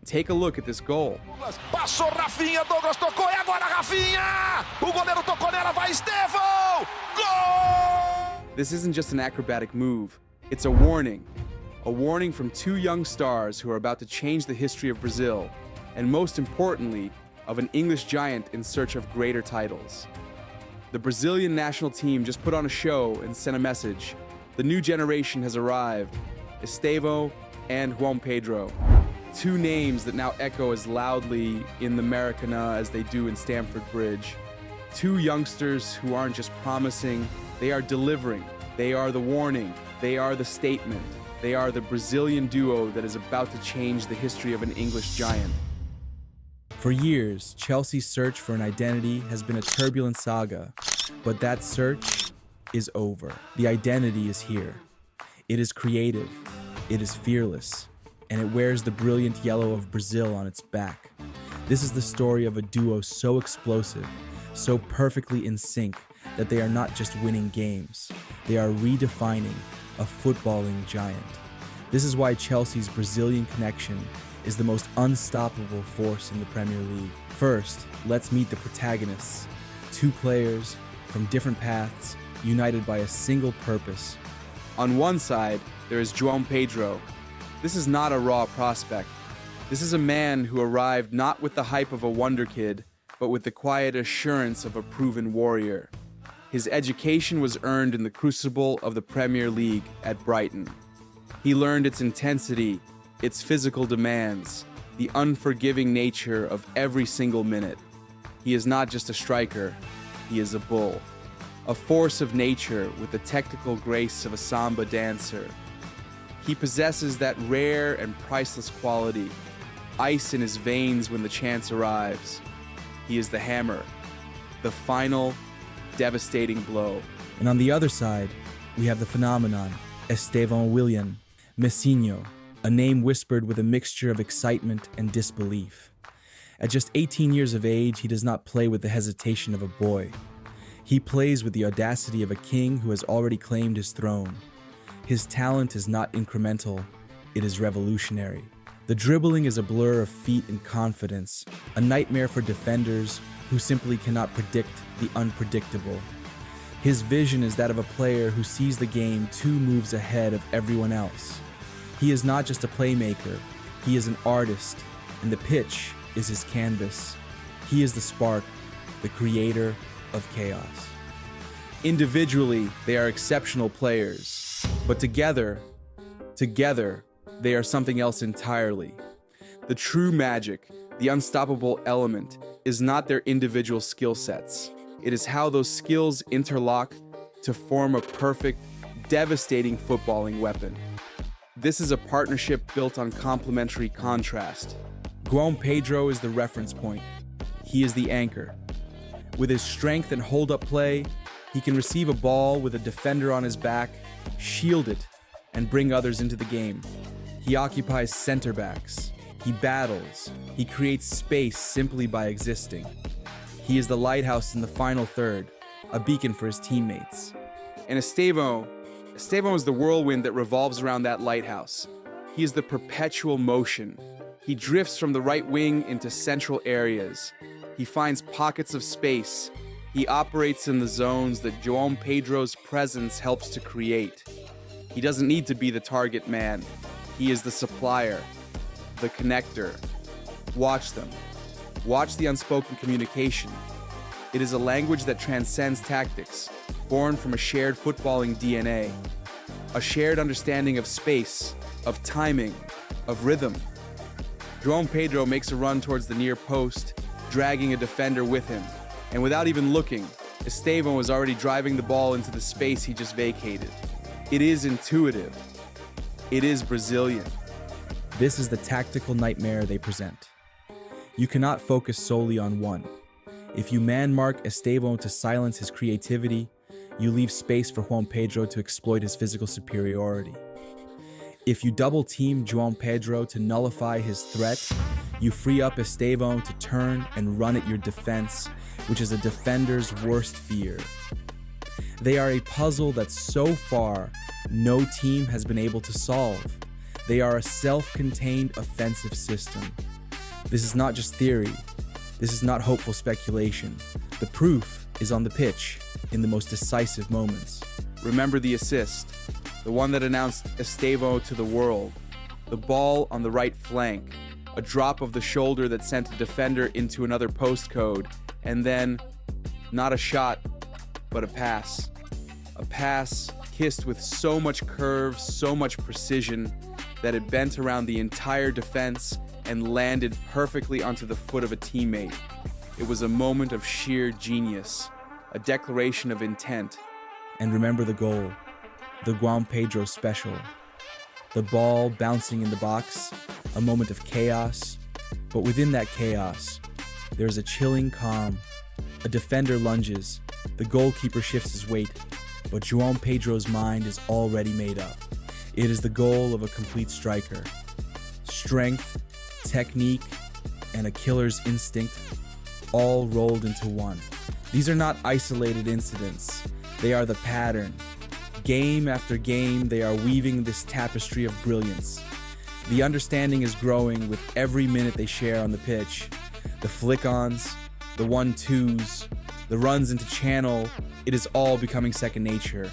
Take a look at this goal. Passou Rafinha, Douglas tocou, e agora Rafinha! O goleiro tocou nela, vai Estevão! Gol! This isn't just an acrobatic move, it's a warning. A warning from two young stars who are about to change the history of Brazil, and most importantly, of an English giant in search of greater titles. The Brazilian national team just put on a show and sent a message. The new generation has arrived. Estevão and João Pedro. Two names that now echo as loudly in the Maracanã as they do in Stamford Bridge. Two youngsters who aren't just promising, they are delivering. They are the warning. They are the statement. They are the Brazilian duo that is about to change the history of an English giant. For years, Chelsea's search for an identity has been a turbulent saga, but that search is over. The identity is here. It is creative, it is fearless, and it wears the brilliant yellow of Brazil on its back. This is the story of a duo so explosive, so perfectly in sync that they are not just winning games, they are redefining a footballing giant. This is why Chelsea's Brazilian connection is the most unstoppable force in the Premier League. First, let's meet the protagonists. Two players from different paths, united by a single purpose. On one side, there is João Pedro. This is not a raw prospect. This is a man who arrived not with the hype of a wonder kid, but with the quiet assurance of a proven warrior. His education was earned in the crucible of the Premier League at Brighton. He learned its intensity, its physical demands, the unforgiving nature of every single minute. He is not just a striker, he is a bull. A force of nature with the technical grace of a samba dancer. He possesses that rare and priceless quality, ice in his veins when the chance arrives. He is the hammer, the final, devastating blow. And on the other side, we have the phenomenon, Estevão Willian, Messinho, a name whispered with a mixture of excitement and disbelief. At just 18 years of age, he does not play with the hesitation of a boy. He plays with the audacity of a king who has already claimed his throne. His talent is not incremental, it is revolutionary. The dribbling is a blur of feet and confidence, a nightmare for defenders who simply cannot predict the unpredictable. His vision is that of a player who sees the game 2 moves ahead of everyone else. He is not just a playmaker, he is an artist, and the pitch is his canvas. He is the spark, the creator of chaos. Individually, they are exceptional players, but together, they are something else entirely. The true magic, the unstoppable element, is not their individual skill sets. It is how those skills interlock to form a perfect, devastating footballing weapon. This is a partnership built on complementary contrast. João Pedro is the reference point. He is the anchor. With his strength and hold-up play, he can receive a ball with a defender on his back, shield it, and bring others into the game. He occupies center backs. He battles. He creates space simply by existing. He is the lighthouse in the final third, a beacon for his teammates. And Estevão is the whirlwind that revolves around that lighthouse. He is the perpetual motion. He drifts from the right wing into central areas. He finds pockets of space. He operates in the zones that João Pedro's presence helps to create. He doesn't need to be the target man. He is the supplier, the connector. Watch them. Watch the unspoken communication. It is a language that transcends tactics, born from a shared footballing DNA, a shared understanding of space, of timing, of rhythm. João Pedro makes a run towards the near post, dragging a defender with him, and without even looking, Estevão was already driving the ball into the space he just vacated. It is intuitive. It is Brazilian. This is the tactical nightmare they present. You cannot focus solely on one. If you man-mark Estevão to silence his creativity, you leave space for João Pedro to exploit his physical superiority. If you double-team João Pedro to nullify his threat, you free up Estevão to turn and run at your defense, which is a defender's worst fear. They are a puzzle that so far, no team has been able to solve. They are a self-contained offensive system. This is not just theory. This is not hopeful speculation. The proof is on the pitch in the most decisive moments. Remember the assist, the one that announced Estevão to the world, the ball on the right flank, a drop of the shoulder that sent a defender into another postcode, and then not a shot, but a pass. A pass kissed with so much curve, so much precision, that it bent around the entire defense and landed perfectly onto the foot of a teammate. It was a moment of sheer genius, a declaration of intent. And remember the goal, the João Pedro special. The ball bouncing in the box, a moment of chaos, but within that chaos, there's a chilling calm. A defender lunges, the goalkeeper shifts his weight, but João Pedro's mind is already made up. It is the goal of a complete striker. Strength, technique, and a killer's instinct, all rolled into one. These are not isolated incidents. They are the pattern. Game after game, they are weaving this tapestry of brilliance. The understanding is growing with every minute they share on the pitch. The flick-ons, the 1-2s, the runs into channel, it is all becoming second nature.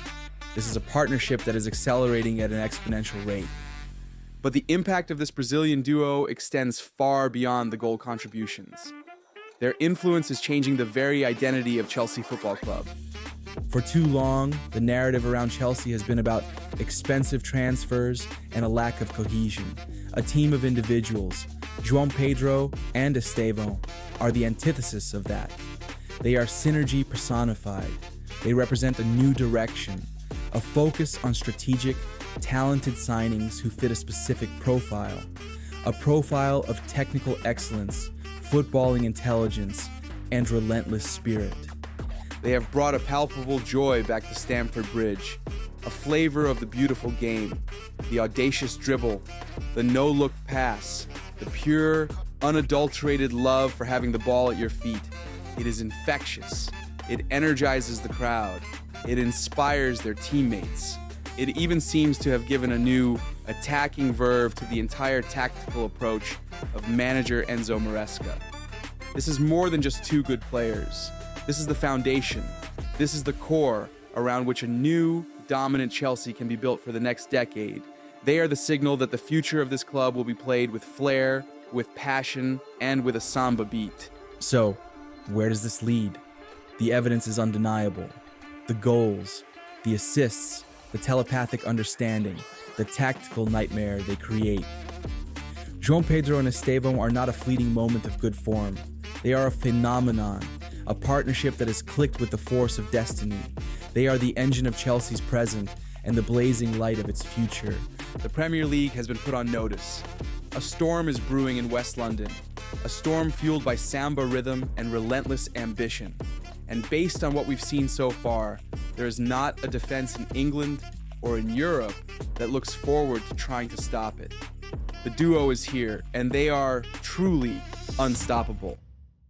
This is a partnership that is accelerating at an exponential rate. But the impact of this Brazilian duo extends far beyond the goal contributions. Their influence is changing the very identity of Chelsea Football Club. For too long, the narrative around Chelsea has been about expensive transfers and a lack of cohesion. A team of individuals, João Pedro and Estevão, are the antithesis of that. They are synergy personified. They represent a new direction, a focus on strategic, talented signings who fit a specific profile, a profile of technical excellence, footballing intelligence, and relentless spirit. They have brought a palpable joy back to Stamford Bridge, a flavor of the beautiful game, the audacious dribble, the no-look pass, the pure, unadulterated love for having the ball at your feet. It is infectious. It energizes the crowd. It inspires their teammates. It even seems to have given a new, attacking verve to the entire tactical approach of manager Enzo Maresca. This is more than just two good players. This is the foundation. This is the core around which a new, dominant Chelsea can be built for the next decade. They are the signal that the future of this club will be played with flair, with passion, and with a samba beat. So, where does this lead? The evidence is undeniable. The goals, the assists, the telepathic understanding, the tactical nightmare they create. João Pedro and Estevão are not a fleeting moment of good form. They are a phenomenon, a partnership that has clicked with the force of destiny. They are the engine of Chelsea's present and the blazing light of its future. The Premier League has been put on notice. A storm is brewing in West London, a storm fueled by samba rhythm and relentless ambition. And based on what we've seen so far, there is not a defense in England or in Europe that looks forward to trying to stop it. The duo is here, and they are truly unstoppable.